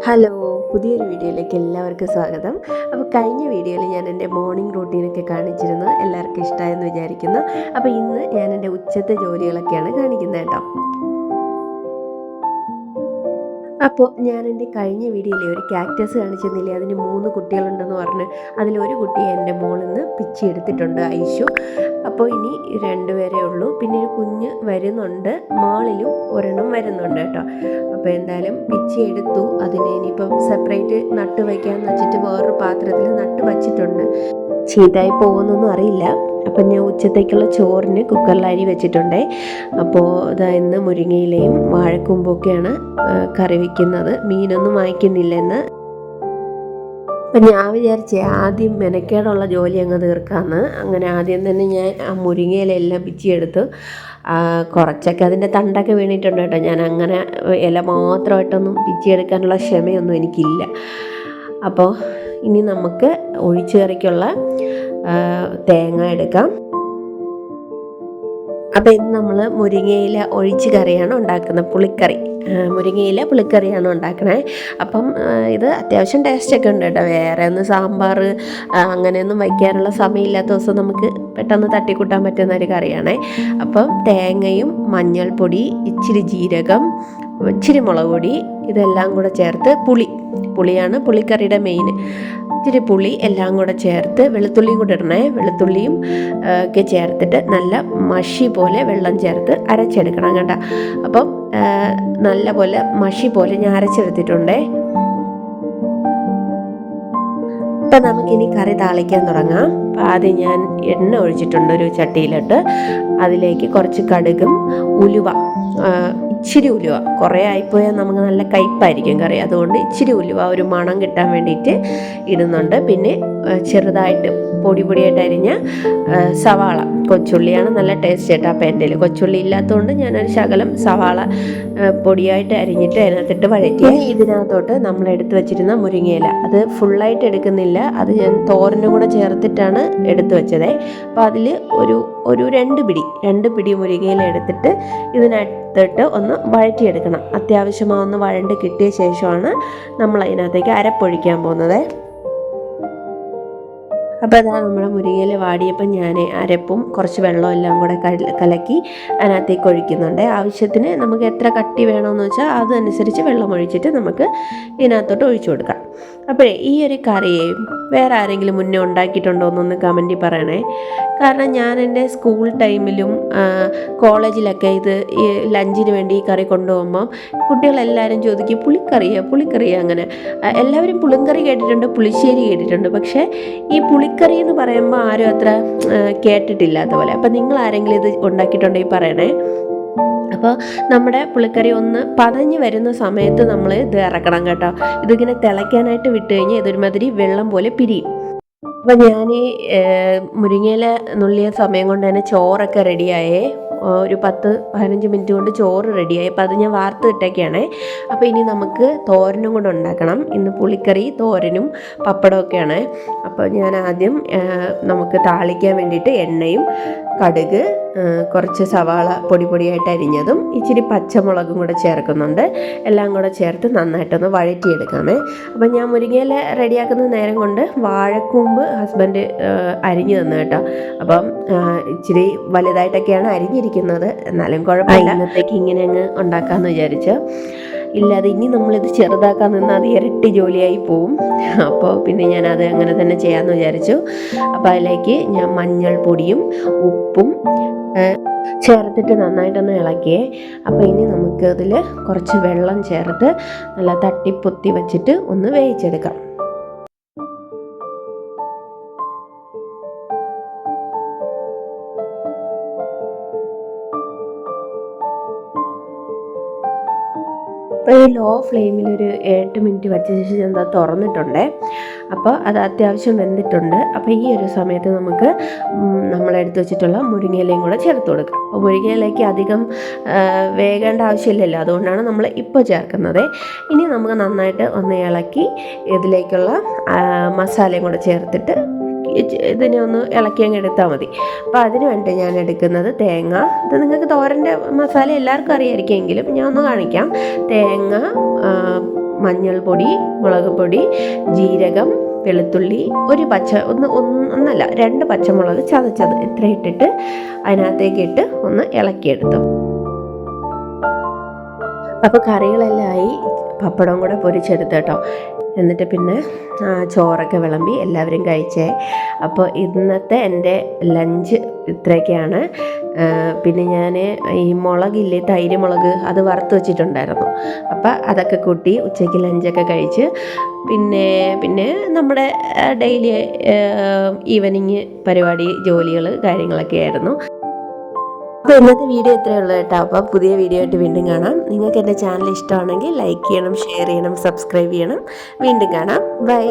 Hello, പുതിയൊരു വീഡിയോയിലേക്ക് എല്ലാവർക്കും സ്വാഗതം. അപ്പോൾ കഴിഞ്ഞ വീഡിയോയിൽ ഞാൻ എൻ്റെ മോർണിംഗ് റൂട്ടീനൊക്കെ കാണിച്ചിരുന്നു. എല്ലാവർക്കും ഇഷ്ടമായെന്ന് വിചാരിക്കുന്നു. അപ്പോൾ ഇന്ന് ഞാൻ എൻ്റെ ഉച്ചത്തെ ജോലികളൊക്കെയാണ് കാണിക്കുന്നത് കേട്ടോ. അപ്പോൾ ഞാൻ എൻ്റെ കഴിഞ്ഞ വീഡിയോയിൽ ഒരു കാക്ടസ് കാണിച്ചിരുന്നില്ലേ, അതിന് 3 കുട്ടികളുണ്ടെന്ന് പറഞ്ഞ് അതിലൊരു കുട്ടിയെ എൻ്റെ മോളിൽ നിന്ന് പിച്ചി എടുത്തിട്ടുണ്ട്, ഐശു. അപ്പോൾ ഇനി 2 പേരേ ഉള്ളൂ. പിന്നെ ഒരു കുഞ്ഞ് വരുന്നുണ്ട്, മോളിലും ഒരെണ്ണം വരുന്നുണ്ട് കേട്ടോ. അപ്പോൾ എന്തായാലും പിച്ചി എടുത്തു. അതിനെ ഇനിയിപ്പം സെപ്പറേറ്റ് നട്ട് വയ്ക്കാമെന്ന് വെച്ചിട്ട് വേറൊരു പാത്രത്തിൽ നട്ട് വച്ചിട്ടുണ്ട്. ചീത്തയായി പോകുന്നൊന്നും അറിയില്ല. അപ്പം ഞാൻ ഉച്ചത്തേക്കുള്ള ചോറിന് കുക്കറിൽ അരി വെച്ചിട്ടുണ്ടേ. അപ്പോൾ ഇതാ ഇന്ന് മുരിങ്ങയിലയും വാഴക്കൂമ്പൊക്കെയാണ് കറി വയ്ക്കുന്നത്. മീനൊന്നും വാങ്ങിക്കുന്നില്ലെന്ന്. അപ്പം ഞാൻ വിചാരിച്ചേ ആദ്യം മെനക്കേടുള്ള ജോലി അങ്ങ് തീർക്കാമെന്ന്. അങ്ങനെ ആദ്യം തന്നെ ഞാൻ ആ മുരിങ്ങയിലെല്ലാം പിച്ചിയെടുത്ത്. കുറച്ചൊക്കെ അതിൻ്റെ തണ്ടൊക്കെ വീണിട്ടുണ്ട് കേട്ടോ. ഞാൻ അങ്ങനെ ഇല മാത്രമായിട്ടൊന്നും പിച്ചിയെടുക്കാനുള്ള ക്ഷമയൊന്നും എനിക്കില്ല. അപ്പോൾ ഇനി നമുക്ക് ഒഴിച്ചു കറിക്കുള്ള തേങ്ങ എടുക്കാം. അപ്പോൾ ഇന്ന് നമ്മൾ മുരിങ്ങയില ഒഴിച്ച് കറിയാണ് ഉണ്ടാക്കുന്നത്, പുളിക്കറി. മുരിങ്ങയില പുളിക്കറിയാണ് ഉണ്ടാക്കണേ. അപ്പം ഇത് അത്യാവശ്യം ടേസ്റ്റൊക്കെ ഉണ്ട് കേട്ടോ. വേറെ ഒന്ന് സാമ്പാർ അങ്ങനെയൊന്നും വയ്ക്കാനുള്ള സമയമില്ലാത്ത ദിവസം നമുക്ക് പെട്ടെന്ന് തട്ടിക്കൂട്ടാൻ പറ്റുന്ന ഒരു കറിയാണേ. അപ്പം തേങ്ങയും മഞ്ഞൾപ്പൊടി, ഇച്ചിരി ജീരകം, ഇച്ചിരി മുളക് പൊടി, ഇതെല്ലാം കൂടെ ചേർത്ത് പുളിയാണ് പുളിക്കറിയുടെ മെയിൻ. ഇച്ചിരി പുളി എല്ലാം കൂടെ ചേർത്ത് വെളുത്തുള്ളിയും കൂടെ ഇടണേ. വെളുത്തുള്ളിയും ഒക്കെ ചേർത്തിട്ട് നല്ല മഷി പോലെ വെള്ളം ചേർത്ത് അരച്ചെടുക്കണം കേട്ടോ. അപ്പം നല്ല പോലെ മഷി പോലെ ഞാൻ അരച്ചെടുത്തിട്ടുണ്ടേ. അപ്പം നമുക്കിനി കറി താളിക്കാൻ തുടങ്ങാം. അപ്പം ആദ്യം ഞാൻ എണ്ണ ഒഴിച്ചിട്ടുണ്ട് ഒരു ചട്ടിയിലിട്ട്. അതിലേക്ക് കുറച്ച് കടുകും ഇച്ചിരി ഉലുവ. കുറേ ആയിപ്പോയാൽ നമുക്ക് നല്ല കയ്പ്പായിരിക്കും കറി, അതുകൊണ്ട് ഇച്ചിരി ഉലുവ ഒരു മണം കിട്ടാൻ വേണ്ടിയിട്ട് ഇടുന്നുണ്ട്. പിന്നെ ചെറുതായിട്ട് പൊടിയായിട്ട് അരിഞ്ഞ സവാള, കൊച്ചുള്ളിയാണ് നല്ല ടേസ്റ്റ് കേട്ടോ. അപ്പം എൻ്റെ കയ്യിൽ കൊച്ചുള്ളി ഇല്ലാത്തതുകൊണ്ട് ഞാനൊരു ശകലം സവാള പൊടിയായിട്ട് അരിഞ്ഞിട്ട് അതിനകത്തിട്ട് വഴറ്റി. ഇതിനകത്തോട്ട് നമ്മൾ എടുത്തു വെച്ചിരുന്ന മുരിങ്ങയില, അത് ഫുള്ളായിട്ട് എടുക്കുന്നില്ല, അത് ഞാൻ തോരനും കൂടെ ചേർത്തിട്ടാണ് എടുത്തു വെച്ചത്. അപ്പോൾ അതിൽ ഒരു 2 പിടി മുരിങ്ങയില എടുത്തിട്ട് ഇതിനകത്തിട്ട് ഒന്ന് വഴറ്റിയെടുക്കണം. അത്യാവശ്യം ഒന്ന് വഴണ്ട് കിട്ടിയ ശേഷമാണ് നമ്മൾ അതിനകത്തേക്ക് അരപ്പൊഴിക്കാൻ പോകുന്നത്. അപ്പോൾ അതാ നമ്മുടെ മുരിങ്ങയില വാടിയപ്പം ഞാൻ അരപ്പും കുറച്ച് വെള്ളവും എല്ലാം കൂടെ കലക്കി അതിനകത്തേക്ക് ഒഴിക്കുന്നുണ്ട്. ആവശ്യത്തിന് നമുക്ക് എത്ര കട്ടി വേണമെന്ന് വെച്ചാൽ അതനുസരിച്ച് വെള്ളം ഒഴിച്ചിട്ട് നമുക്ക് ഇതിനകത്തോട്ട് ഒഴിച്ചു കൊടുക്കാം. അപ്പോഴേ ഈ ഒരു കറിയെ വേറെ ആരെങ്കിലും മുന്നേ ഉണ്ടാക്കിയിട്ടുണ്ടോ എന്നൊന്ന് കമൻറ്റിൽ പറയണേ. കാരണം ഞാൻ എൻ്റെ സ്കൂൾ ടൈമിലും കോളേജിലൊക്കെ ഇത് ഈ ലഞ്ചിന് വേണ്ടി ഈ കറി കൊണ്ടുപോകുമ്പം കുട്ടികളെല്ലാവരും ചോദിക്കും പുളിക്കറിയാ അങ്ങനെ. എല്ലാവരും പുളിങ്കറി കേട്ടിട്ടുണ്ട്, പുളിശ്ശേരി കേട്ടിട്ടുണ്ട്. പക്ഷേ ഈ പുളിക്കറി എന്ന് പറയുമ്പോൾ ആരും അത്ര കേട്ടിട്ടില്ലാത്ത പോലെ. അപ്പം നിങ്ങൾ ആരെങ്കിലും ഇത് ഉണ്ടാക്കിയിട്ടുണ്ടെങ്കിൽ പറയണേ. അപ്പോൾ നമ്മുടെ പുളിക്കറി ഒന്ന് പതഞ്ഞ് വരുന്ന സമയത്ത് നമ്മൾ ഇത് ഇറക്കണം കേട്ടോ. ഇതിങ്ങനെ തിളയ്ക്കാനായിട്ട് വിട്ട് കഴിഞ്ഞാൽ ഇതൊരുമാതിരി വെള്ളം പോലെ പിരിയും. അപ്പം ഞാൻ മുരിങ്ങയില നുള്ളിയ സമയം കൊണ്ട് തന്നെ ചോറൊക്കെ റെഡിയായേ. ഒരു 10-15 മിനിറ്റ് കൊണ്ട് ചോറ് റെഡിയായി. അപ്പോൾ അത് ഞാൻ വാർത്തിട്ടൊക്കെയാണേ. അപ്പോൾ ഇനി നമുക്ക് തോരനും കൂടെ ഉണ്ടാക്കണം. ഇന്ന് പുളിക്കറി, തോരനും പപ്പടമൊക്കെയാണ്. അപ്പോൾ ഞാൻ ആദ്യം നമുക്ക് താളിക്കാൻ വേണ്ടിയിട്ട് എണ്ണയും കടുക്, കുറച്ച് സവാള പൊടിയായിട്ട് അരിഞ്ഞതും ഇച്ചിരി പച്ചമുളകും കൂടെ ചേർക്കുന്നുണ്ട്. എല്ലാം കൂടെ ചേർത്ത് നന്നായിട്ടൊന്ന് വഴറ്റിയെടുക്കാമേ. അപ്പം ഞാൻ മുരിങ്ങയില റെഡിയാക്കുന്ന നേരം കൊണ്ട് വാഴക്കൂമ്പ് ഹസ്ബൻഡ് അരിഞ്ഞു തന്നു കേട്ടോ. അപ്പം ഇച്ചിരി വലുതായിട്ടൊക്കെയാണ് അരിഞ്ഞിരിക്കുന്നത്, എന്നാലും കുഴപ്പമില്ല. ഇന്നത്തേക്ക് ഇങ്ങനെ അങ്ങ് ഉണ്ടാക്കാമെന്ന് വിചാരിച്ചു. ഇല്ലാതെ ഇനി നമ്മളിത് ചെറുതാക്കാൻ നിന്നാൽ അത് ഇരട്ടി ജോലിയായി പോവും. അപ്പോൾ പിന്നെ ഞാനത് അങ്ങനെ തന്നെ ചെയ്യാമെന്ന് വിചാരിച്ചു. അപ്പോൾ അതിലേക്ക് ഞാൻ മഞ്ഞൾപ്പൊടിയും ഉപ്പും ചേർത്തിട്ട് നന്നായിട്ടൊന്ന് ഇളക്കിയേ. അപ്പോൾ ഇനി നമുക്ക് അതിൽ കുറച്ച് വെള്ളം ചേർത്ത് നല്ല തട്ടിപ്പൊത്തി വെച്ചിട്ട് ഒന്ന് വേവിച്ചെടുക്കാം. അപ്പോൾ ഈ ലോ ഫ്ലെയിമിൽ ഒരു 8 മിനിറ്റ് വെച്ച ശേഷം ഞാൻ തുറന്നിട്ടുണ്ട്. അപ്പോൾ അത് അത്യാവശ്യം വെന്തിട്ടുണ്ട്. അപ്പോൾ ഈ ഒരു സമയത്ത് നമുക്ക് നമ്മളെടുത്ത് വെച്ചിട്ടുള്ള മുരിങ്ങയിലയും കൂടെ ചേർത്ത് കൊടുക്കാം. അപ്പോൾ മുരിങ്ങയിലേക്ക് അധികം വേകേണ്ട ആവശ്യമില്ലല്ലോ, അതുകൊണ്ടാണ് നമ്മൾ ഇപ്പോൾ ചേർക്കുന്നത്. ഇനി നമുക്ക് നന്നായിട്ട് ഒന്ന് ഇളക്കി ഇതിലേക്കുള്ള മസാലയും കൂടെ ചേർത്തിട്ട് ഇതിനെ ഒന്ന് ഇളക്കി അങ്ങ് എടുത്താൽ മതി. അപ്പോൾ അതിന് വേണ്ടി ഞാൻ എടുക്കുന്നത് തേങ്ങ. ഇത് നിങ്ങൾക്ക് തോരൻ്റെ മസാല എല്ലാവർക്കും അറിയാമായിരിക്കുമെങ്കിലും ഞാൻ ഒന്ന് കാണിക്കാം. തേങ്ങ, മഞ്ഞൾപ്പൊടി, മുളക് പൊടി, ജീരകം, വെളുത്തുള്ളി, ഒന്നല്ല 2 പച്ചമുളക് ചതച്ചത് ഇത്ര ഇട്ടിട്ട് അതിനകത്തേക്ക് ഇട്ട് ഒന്ന് ഇളക്കിയെടുത്തു. അപ്പോൾ കറികളെല്ലാം ആയി. പപ്പടം കൂടെ പൊരിച്ചെടുത്ത് കേട്ടോ. എന്നിട്ട് പിന്നെ ചോറൊക്കെ വിളമ്പി എല്ലാവരും കഴിച്ചേ. അപ്പോൾ ഇന്നത്തെ എൻ്റെ ലഞ്ച് ഇത്രയൊക്കെയാണ്. പിന്നെ ഞാൻ ഈ മുളകില്ലേ, തൈര് മുളക്, അത് വറുത്ത് വെച്ചിട്ടുണ്ടായിരുന്നു. അപ്പോൾ അതൊക്കെ കൂട്ടി ഉച്ചയ്ക്ക് ലഞ്ചൊക്കെ കഴിച്ച് പിന്നെ നമ്മുടെ ഡെയിലി ഈവനിങ് പരിപാടി, ജോലികൾ, കാര്യങ്ങളൊക്കെ ആയിരുന്നു. അപ്പോൾ ഇന്നത്തെ വീഡിയോ ഇത്രയേ ഉള്ളൂ കേട്ടോ. അപ്പോൾ പുതിയ വീഡിയോ ആയിട്ട് വീണ്ടും കാണാം. നിങ്ങൾക്ക് എൻ്റെ ചാനൽ ഇഷ്ടമാണെങ്കിൽ ലൈക്ക് ചെയ്യണം, ഷെയർ ചെയ്യണം, സബ്സ്ക്രൈബ് ചെയ്യണം. വീണ്ടും കാണാം. ബൈ.